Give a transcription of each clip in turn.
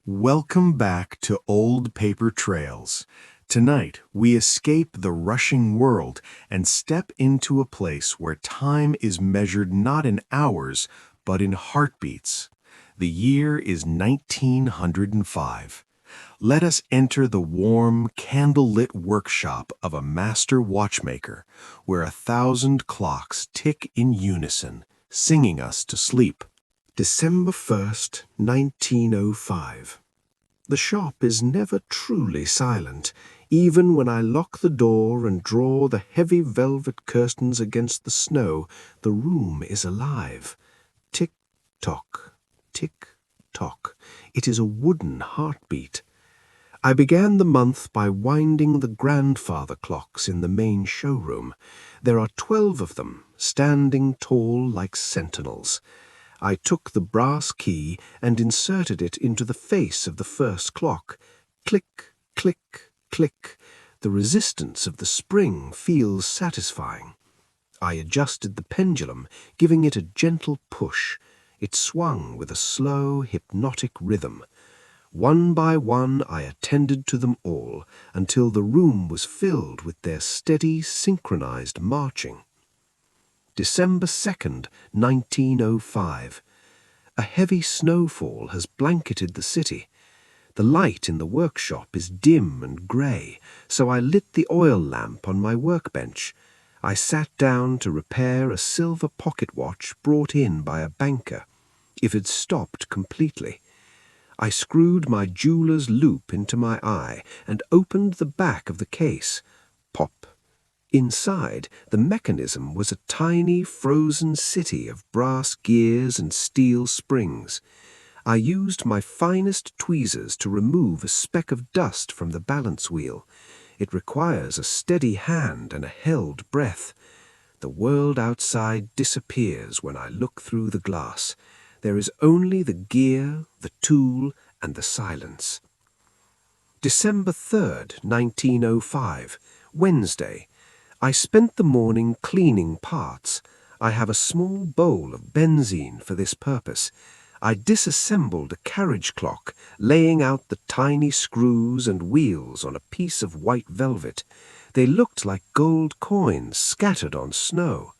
Welcome back to Old Paper Trails. Tonight, we escape the rushing world and step into a place where time is measured not in hours, but in heartbeats. The year is 1905. Let us enter the warm, candlelit workshop of a master watchmaker, where 1,000 clocks tick in unison, singing us to sleep. December 1st, 1905. The shop is never truly silent, even when I lock the door and draw the heavy velvet curtains against the snow. The room is alive. Tick-tock, tick-tock. It is a wooden heartbeat. I began the month by winding the grandfather clocks in the main showroom. There are 12 of them, standing tall like sentinels. I took the brass key and inserted it into the face of the first clock. Click, click, click. The resistance of the spring feels satisfying. I adjusted the pendulum, giving it a gentle push. It swung with a slow, hypnotic rhythm. One by one I attended to them all, until the room was filled with their steady, synchronized marching. December 2nd, 1905. A heavy snowfall has blanketed the city. The light in the workshop is dim and grey, so I lit the oil lamp on my workbench. I sat down to repair a silver pocket watch brought in by a banker. It had stopped completely. I screwed my jeweler's loop into my eye and opened the back of the case. Pop. Inside, the mechanism was a tiny, frozen city of brass gears and steel springs. I used my finest tweezers to remove a speck of dust from the balance wheel. It requires a steady hand and a held breath. The world outside disappears when I look through the glass. There is only the gear, the tool, and the silence. December 3rd, 1905, Wednesday. I spent the morning cleaning parts. I have a small bowl of benzene for this purpose. I disassembled a carriage clock, laying out the tiny screws and wheels on a piece of white velvet. They looked like gold coins scattered on snow.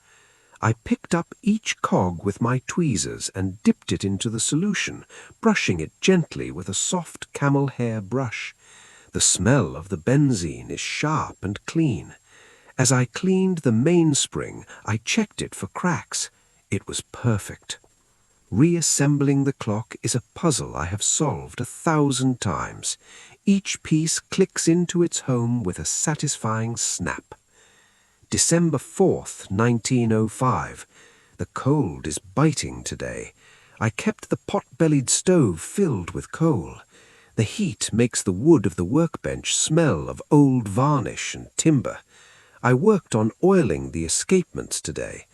I picked up each cog with my tweezers and dipped it into the solution, brushing it gently with a soft camel hair brush. The smell of the benzene is sharp and clean. As I cleaned the mainspring, I checked it for cracks. It was perfect. Reassembling the clock is a puzzle I have solved 1,000 times. Each piece clicks into its home with a satisfying snap. December 4th, 1905. The cold is biting today. I kept the pot-bellied stove filled with coal. The heat makes the wood of the workbench smell of old varnish and timber. I worked on oiling the escapements today.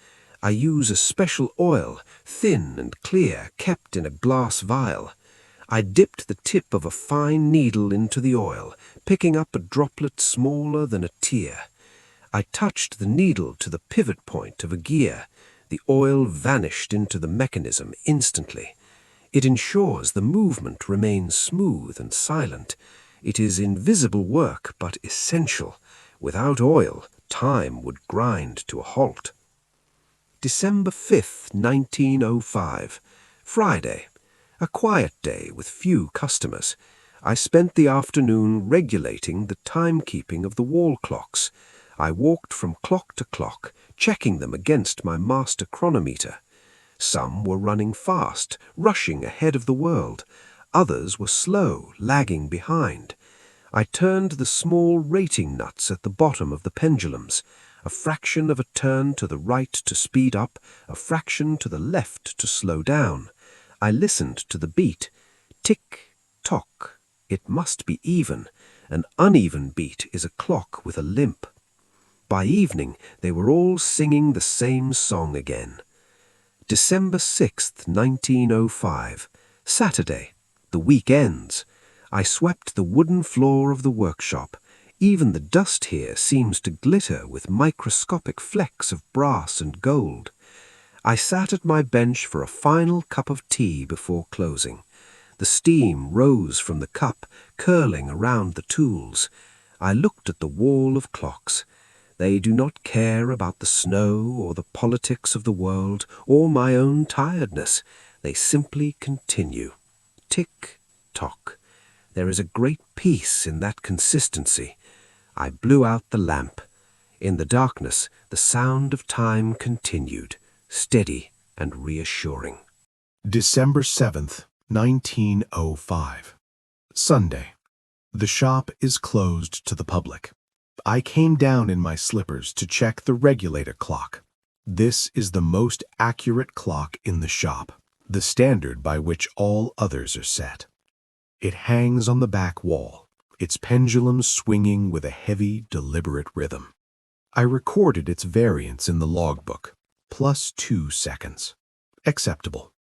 I use a special oil, thin and clear, kept in a glass vial. I dipped the tip of a fine needle into the oil, picking up a droplet smaller than a tear. I touched the needle to the pivot point of a gear. The oil vanished into the mechanism instantly. It ensures the movement remains smooth and silent. It is invisible work, but essential. Without oil, time would grind to a halt. December 5th, 1905. Friday. A quiet day with few customers. I spent the afternoon regulating the timekeeping of the wall clocks. I walked from clock to clock, checking them against my master chronometer. Some were running fast, rushing ahead of the world. Others were slow, lagging behind. I turned the small rating nuts at the bottom of the pendulums. A fraction of a turn to the right to speed up, a fraction to the left to slow down. I listened to the beat. Tick-tock. It must be even. An uneven beat is a clock with a limp. By evening, they were all singing the same song again. December 6th, 1905. Saturday. The week ends. I swept the wooden floor of the workshop. Even the dust here seems to glitter with microscopic flecks of brass and gold. I sat at my bench for a final cup of tea before closing. The steam rose from the cup, curling around the tools. I looked at the wall of clocks. They do not care about the snow or the politics of the world or my own tiredness. They simply continue. Tick-tock. There is a great peace in that consistency. I blew out the lamp. In the darkness, the sound of time continued, steady and reassuring. December 7th, 1905. Sunday. The shop is closed to the public. I came down in my slippers to check the regulator clock. This is the most accurate clock in the shop, the standard by which all others are set. It hangs on the back wall, its pendulum swinging with a heavy, deliberate rhythm. I recorded its variance in the logbook, +2 seconds. Acceptable.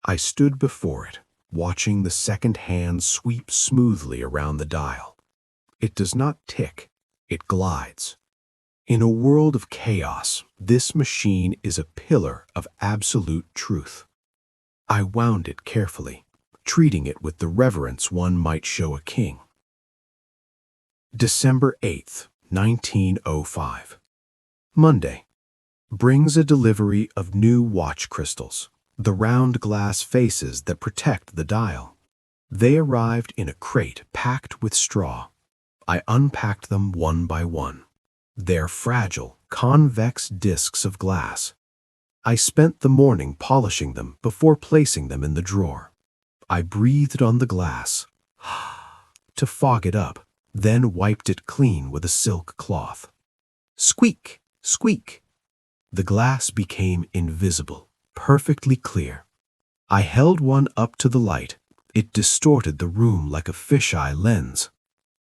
I stood before it, watching the second hand sweep smoothly around the dial. It does not tick, it glides. In a world of chaos, this machine is a pillar of absolute truth. I wound it carefully, treating it with the reverence one might show a king. December 8th, 1905. Monday. Brings a delivery of new watch crystals, the round glass faces that protect the dial. They arrived in a crate packed with straw. I unpacked them one by one. They're fragile, convex discs of glass. I spent the morning polishing them before placing them in the drawer. I breathed on the glass to fog it up, then wiped it clean with a silk cloth. Squeak, squeak. The glass became invisible, perfectly clear. I held one up to the light. It distorted the room like a fisheye lens.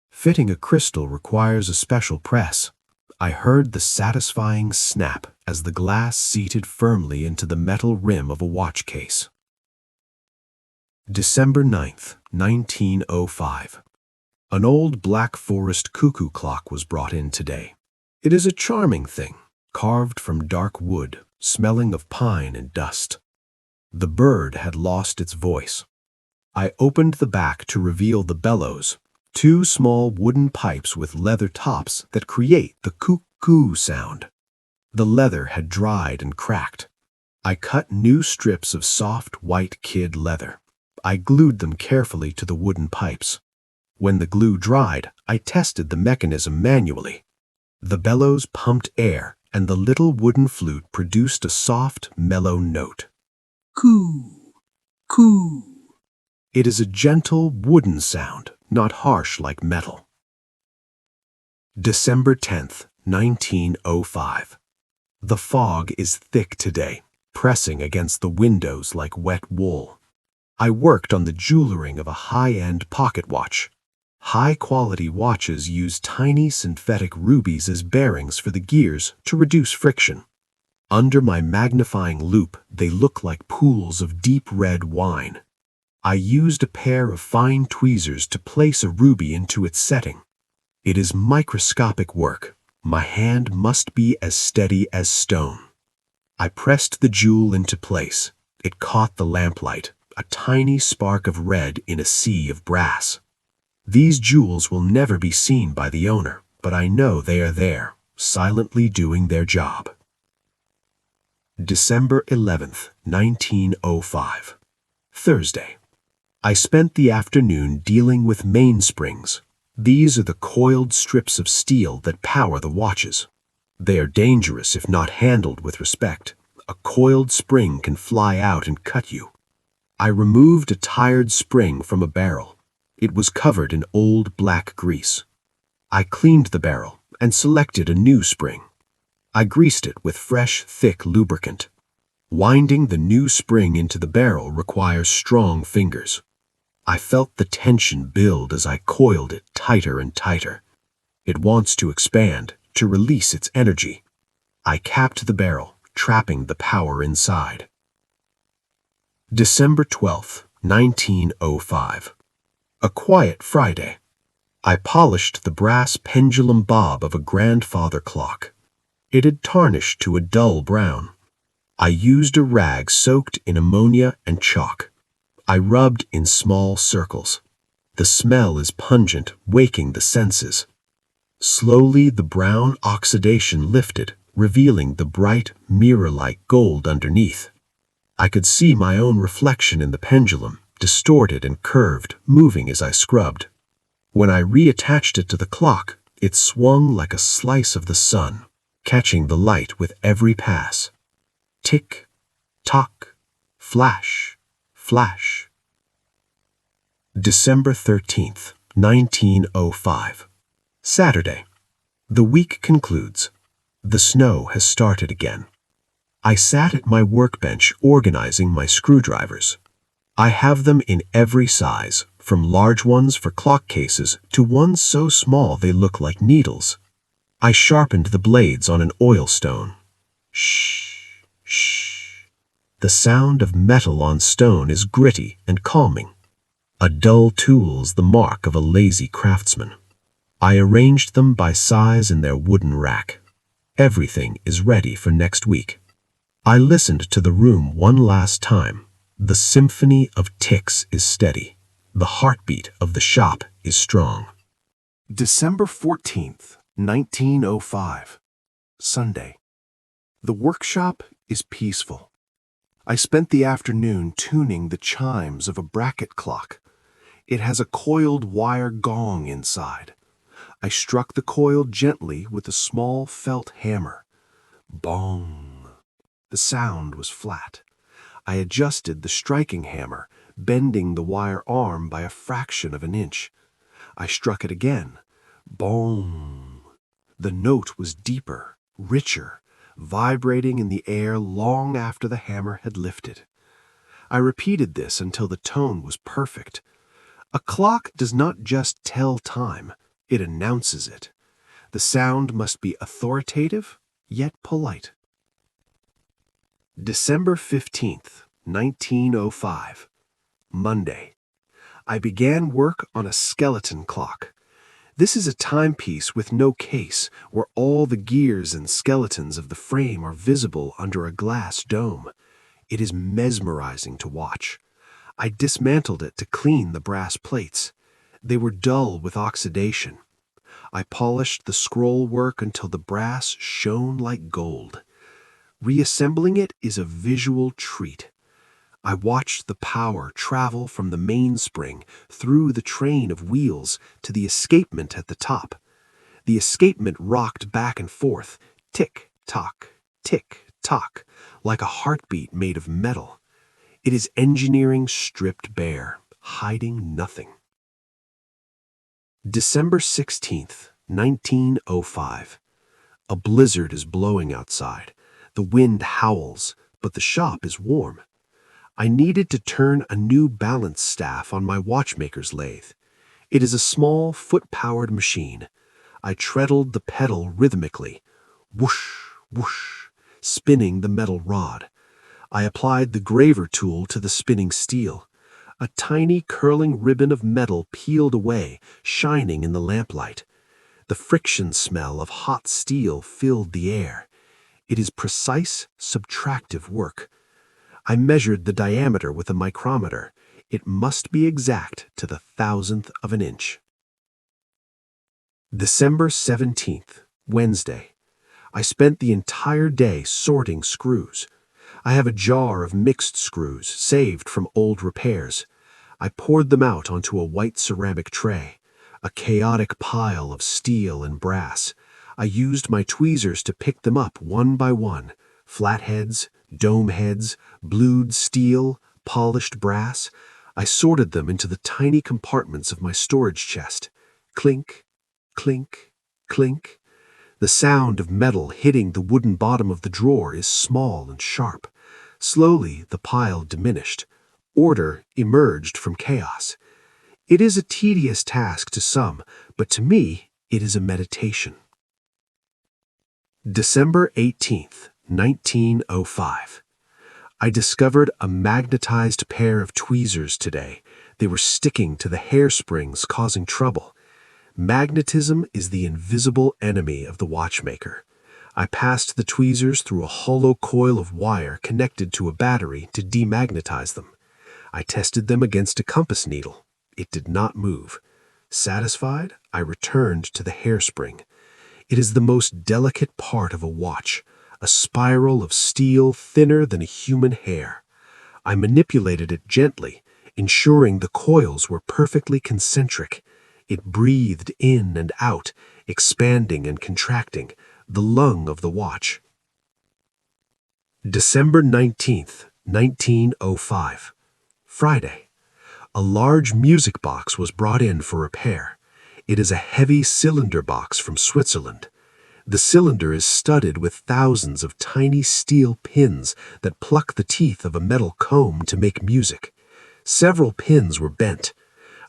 Fitting a crystal requires a special press. I heard the satisfying snap as the glass seated firmly into the metal rim of a watch case. December 9th, 1905. An old Black Forest cuckoo clock was brought in today. It is a charming thing, carved from dark wood, smelling of pine and dust. The bird had lost its voice. I opened the back to reveal the bellows, 2 small wooden pipes with leather tops that create the cuckoo sound. The leather had dried and cracked. I cut new strips of soft white kid leather. I glued them carefully to the wooden pipes. When the glue dried, I tested the mechanism manually. The bellows pumped air, and the little wooden flute produced a soft, mellow note. Coo, coo. It is a gentle, wooden sound, not harsh like metal. December 10th, 1905. The fog is thick today, pressing against the windows like wet wool. I worked on the jewelering of a high-end pocket watch. High-quality watches use tiny synthetic rubies as bearings for the gears to reduce friction. Under my magnifying loupe, they look like pools of deep red wine. I used a pair of fine tweezers to place a ruby into its setting. It is microscopic work. My hand must be as steady as stone. I pressed the jewel into place. It caught the lamplight, a tiny spark of red in a sea of brass. These jewels will never be seen by the owner, but I know they are there, silently doing their job. December 11th, 1905. Thursday. I spent the afternoon dealing with mainsprings. These are the coiled strips of steel that power the watches. They are dangerous if not handled with respect. A coiled spring can fly out and cut you. I removed a tired spring from a barrel. It was covered in old black grease. I cleaned the barrel and selected a new spring. I greased it with fresh, thick lubricant. Winding the new spring into the barrel requires strong fingers. I felt the tension build as I coiled it tighter and tighter. It wants to expand, to release its energy. I capped the barrel, trapping the power inside. December 12th, 1905. A quiet Friday. I polished the brass pendulum bob of a grandfather clock. It had tarnished to a dull brown. I used a rag soaked in ammonia and chalk. I rubbed in small circles. The smell is pungent, waking the senses. Slowly, the brown oxidation lifted, revealing the bright, mirror-like gold underneath. I could see my own reflection in the pendulum, distorted and curved, moving as I scrubbed. When I reattached it to the clock, it swung like a slice of the sun, catching the light with every pass. Tick, tock, flash, flash. December 13th, 1905. Saturday. The week concludes. The snow has started again. I sat at my workbench organizing my screwdrivers. I have them in every size, from large ones for clock cases to ones so small they look like needles. I sharpened the blades on an oil stone. Shh, shh. The sound of metal on stone is gritty and calming. A dull tool's the mark of a lazy craftsman. I arranged them by size in their wooden rack. Everything is ready for next week. I listened to the room one last time. The symphony of ticks is steady. The heartbeat of the shop is strong. December 14th, 1905. Sunday. The workshop is peaceful. I spent the afternoon tuning the chimes of a bracket clock. It has a coiled wire gong inside. I struck the coil gently with a small felt hammer. Bong. The sound was flat. I adjusted the striking hammer, bending the wire arm by a fraction of an inch. I struck it again. Bong. The note was deeper, richer, vibrating in the air long after the hammer had lifted. I repeated this until the tone was perfect. A clock does not just tell time, it announces it. The sound must be authoritative, yet polite. December 15th, 1905. Monday. I began work on a skeleton clock. This is a timepiece with no case, where all the gears and skeletons of the frame are visible under a glass dome. It is mesmerizing to watch. I dismantled it to clean the brass plates. They were dull with oxidation. I polished the scroll work until the brass shone like gold. Reassembling it is a visual treat. I watched the power travel from the mainspring through the train of wheels to the escapement at the top. The escapement rocked back and forth, tick-tock, tick-tock, like a heartbeat made of metal. It is engineering stripped bare, hiding nothing. December 16th, 1905. A blizzard is blowing outside. The wind howls, but the shop is warm. I needed to turn a new balance staff on my watchmaker's lathe. It is a small, foot-powered machine. I treadled the pedal rhythmically, whoosh, whoosh, spinning the metal rod. I applied the graver tool to the spinning steel. A tiny curling ribbon of metal peeled away, shining in the lamplight. The friction smell of hot steel filled the air. It is precise, subtractive work. I measured the diameter with a micrometer. It must be exact to the thousandth of an inch. December 17th, Wednesday. I spent the entire day sorting screws. I have a jar of mixed screws saved from old repairs. I poured them out onto a white ceramic tray, a chaotic pile of steel and brass. I used my tweezers to pick them up one by one, flatheads, dome heads, blued steel, polished brass. I sorted them into the tiny compartments of my storage chest. Clink, clink, clink. The sound of metal hitting the wooden bottom of the drawer is small and sharp. Slowly, the pile diminished. Order emerged from chaos. It is a tedious task to some, but to me, it is a meditation. December 18th, 1905. I discovered a magnetized pair of tweezers today. They were sticking to the hairsprings, causing trouble. Magnetism is the invisible enemy of the watchmaker. I passed the tweezers through a hollow coil of wire connected to a battery to demagnetize them. I tested them against a compass needle. It did not move. Satisfied, I returned to the hairspring. It is the most delicate part of a watch, a spiral of steel thinner than a human hair. I manipulated it gently, ensuring the coils were perfectly concentric. It breathed in and out, expanding and contracting, the lung of the watch. December 19th, 1905. Friday. A large music box was brought in for repair. It is a heavy cylinder box from Switzerland. The cylinder is studded with thousands of tiny steel pins that pluck the teeth of a metal comb to make music. Several pins were bent.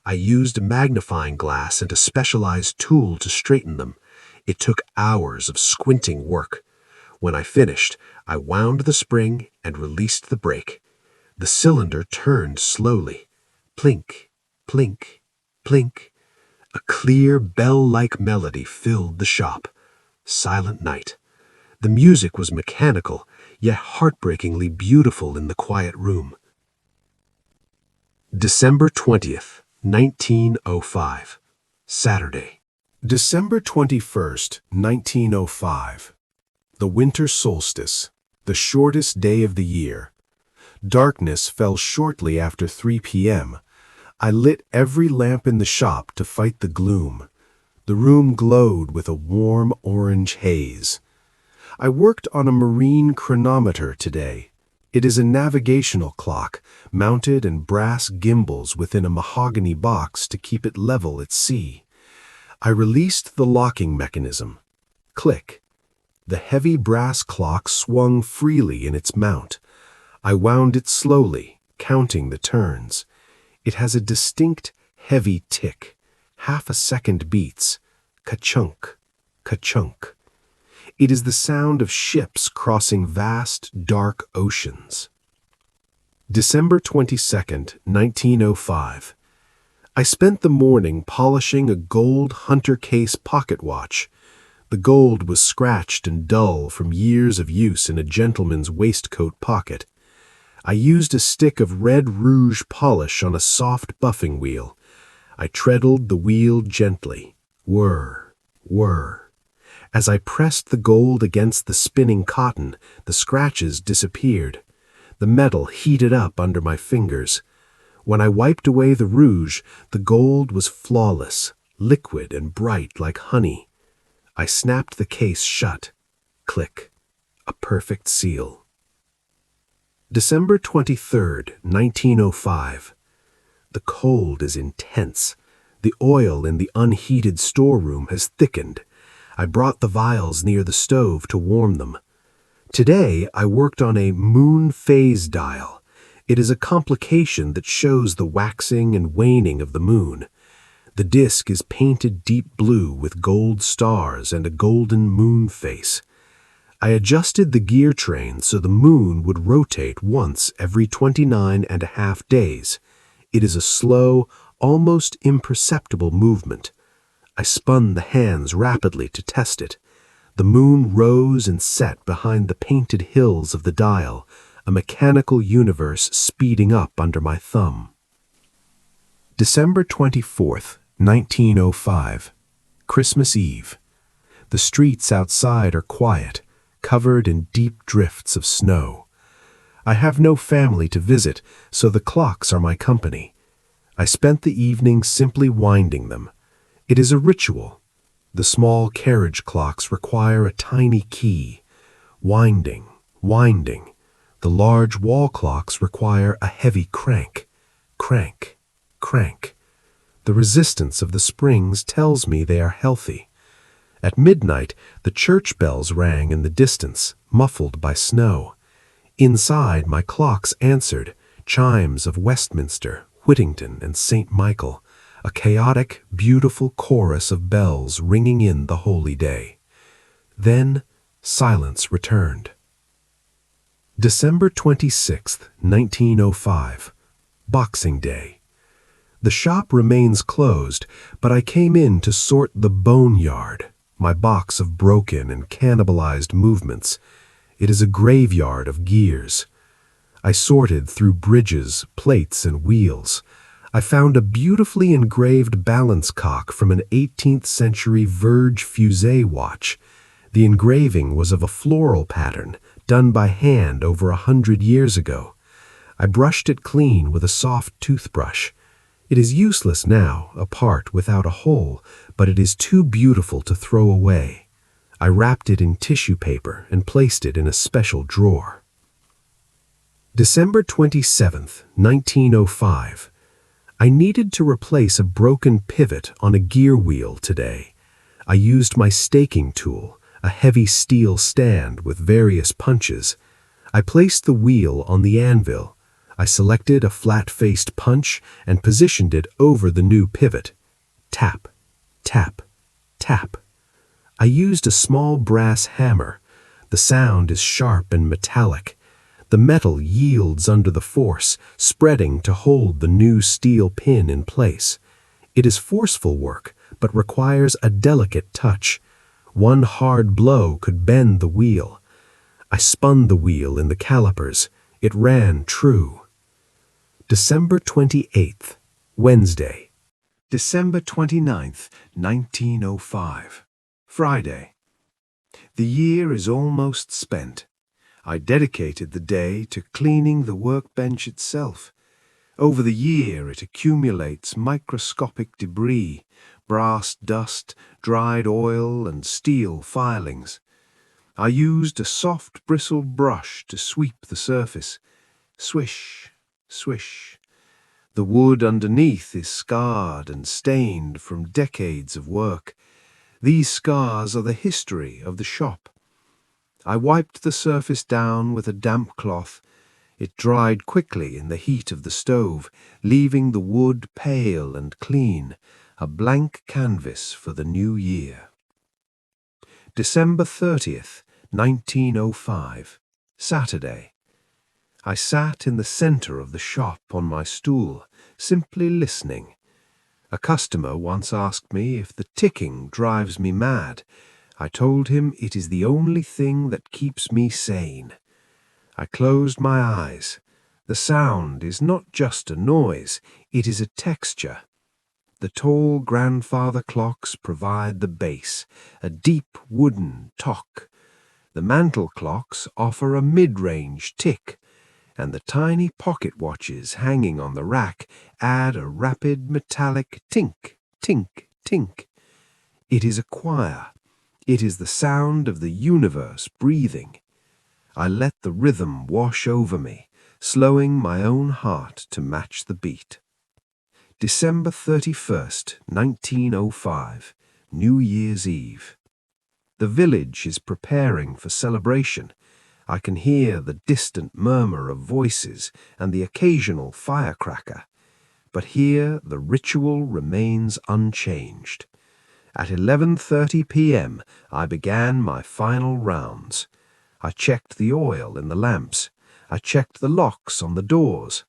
I used a magnifying glass and a specialized tool to straighten them. It took hours of squinting work. When I finished, I wound the spring and released the brake. The cylinder turned slowly. Plink, plink, plink. A clear bell-like melody filled the shop. Silent night. The music was mechanical, yet heartbreakingly beautiful in the quiet room. December 20th, 1905. Saturday. December 21st, 1905. The winter solstice, the shortest day of the year. Darkness fell shortly after 3 p.m. I lit every lamp in the shop to fight the gloom. The room glowed with a warm orange haze. I worked on a marine chronometer today. It is a navigational clock, mounted in brass gimbals within a mahogany box to keep it level at sea. I released the locking mechanism. Click. The heavy brass clock swung freely in its mount. I wound it slowly, counting the turns. It has a distinct, heavy tick. Half a second beats. Ka-chunk, ka-chunk. It is the sound of ships crossing vast, dark oceans. December 22nd, 1905. I spent the morning polishing a gold hunter case pocket watch. The gold was scratched and dull from years of use in a gentleman's waistcoat pocket. I used a stick of red rouge polish on a soft buffing wheel. I treadled the wheel gently. Whir, whir. As I pressed the gold against the spinning cotton, the scratches disappeared. The metal heated up under my fingers. When I wiped away the rouge, the gold was flawless, liquid and bright like honey. I snapped the case shut. Click. A perfect seal. December 23rd, 1905. The cold is intense. The oil in the unheated storeroom has thickened. I brought the vials near the stove to warm them. Today I worked on a moon phase dial. It is a complication that shows the waxing and waning of the moon. The disc is painted deep blue with gold stars and a golden moon face. I adjusted the gear train so the moon would rotate once every 29.5 days. It is a slow, almost imperceptible movement. I spun the hands rapidly to test it. The moon rose and set behind the painted hills of the dial, a mechanical universe speeding up under my thumb. December 24th, 1905. Christmas Eve. The streets outside are quiet, covered in deep drifts of snow. I have no family to visit, so the clocks are my company. I spent the evening simply winding them. It is a ritual. The small carriage clocks require a tiny key. Winding, winding. The large wall clocks require a heavy crank. Crank, crank. The resistance of the springs tells me they are healthy. At midnight, the church bells rang in the distance, muffled by snow. Inside, my clocks answered, chimes of Westminster, Whittington, and St. Michael, a chaotic, beautiful chorus of bells ringing in the holy day. Then, silence returned. December 26th, 1905. Boxing Day. The shop remains closed, but I came in to sort the boneyard, my box of broken and cannibalized movements. It is a graveyard of gears. I sorted through bridges, plates, and wheels. I found a beautifully engraved balance cock from an 18th century Verge Fusee watch. The engraving was of a floral pattern, done by hand over 100 years ago. I brushed it clean with a soft toothbrush. It is useless now, apart without a hole, but it is too beautiful to throw away. I wrapped it in tissue paper and placed it in a special drawer. December 27th, 1905. I needed to replace a broken pivot on a gear wheel today. I used my staking tool, a heavy steel stand with various punches. I placed the wheel on the anvil. I selected a flat-faced punch and positioned it over the new pivot. Tap, tap, tap. I used a small brass hammer. The sound is sharp and metallic. The metal yields under the force, spreading to hold the new steel pin in place. It is forceful work, but requires a delicate touch. One hard blow could bend the wheel. I spun the wheel in the calipers. It ran true. December 28th, Wednesday. December 29th, 1905, Friday. The year is almost spent. I dedicated the day to cleaning the workbench itself. Over the year it accumulates microscopic debris, brass dust, dried oil, and steel filings. I used a soft bristled brush to sweep the surface. Swish, swish. The wood underneath is scarred and stained from decades of work. These scars are the history of the shop. I wiped the surface down with a damp cloth. It dried quickly in the heat of the stove, leaving the wood pale and clean, a blank canvas for the new year. December 30th, 1905, Saturday. I sat in the center of the shop on my stool, simply listening. A customer once asked me if the ticking drives me mad. I told him it is the only thing that keeps me sane. I closed my eyes. The sound is not just a noise, it is a texture. The tall grandfather clocks provide the bass, a deep wooden tock. The mantel clocks offer a mid-range tick, and the tiny pocket watches hanging on the rack add a rapid metallic tink, tink, tink. It is a choir. It is the sound of the universe breathing. I let the rhythm wash over me, slowing my own heart to match the beat. December 31st, 1905, New Year's Eve. The village is preparing for celebration. I can hear the distant murmur of voices and the occasional firecracker. But here the ritual remains unchanged. At 11:30 p.m. I began my final rounds. I checked the oil in the lamps. I checked the locks on the doors.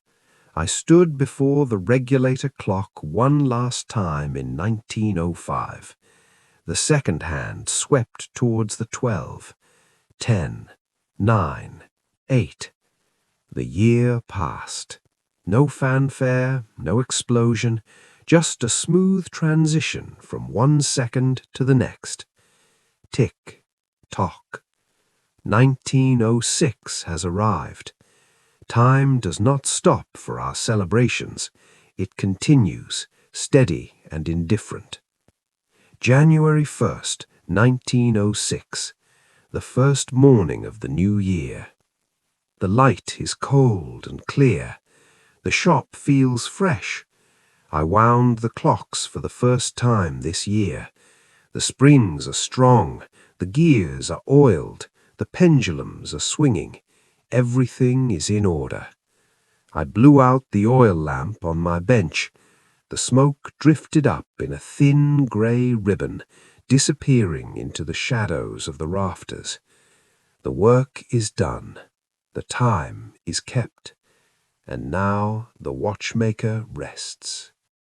I stood before the regulator clock one last time in 1905. The second hand swept towards the 12. 10, 9, 8. The year passed. No fanfare, no explosion, just a smooth transition from one second to the next. Tick, tock. 1906 has arrived. Time does not stop for our celebrations. It continues, steady and indifferent. January 1st, 1906, the first morning of the new year. The light is cold and clear. The shop feels fresh. I wound the clocks for the first time this year. The springs are strong, the gears are oiled, the pendulums are swinging. Everything is in order. I blew out the oil lamp on my bench. The smoke drifted up in a thin grey ribbon, disappearing into the shadows of the rafters. The work is done. The time is kept. And now the watchmaker rests.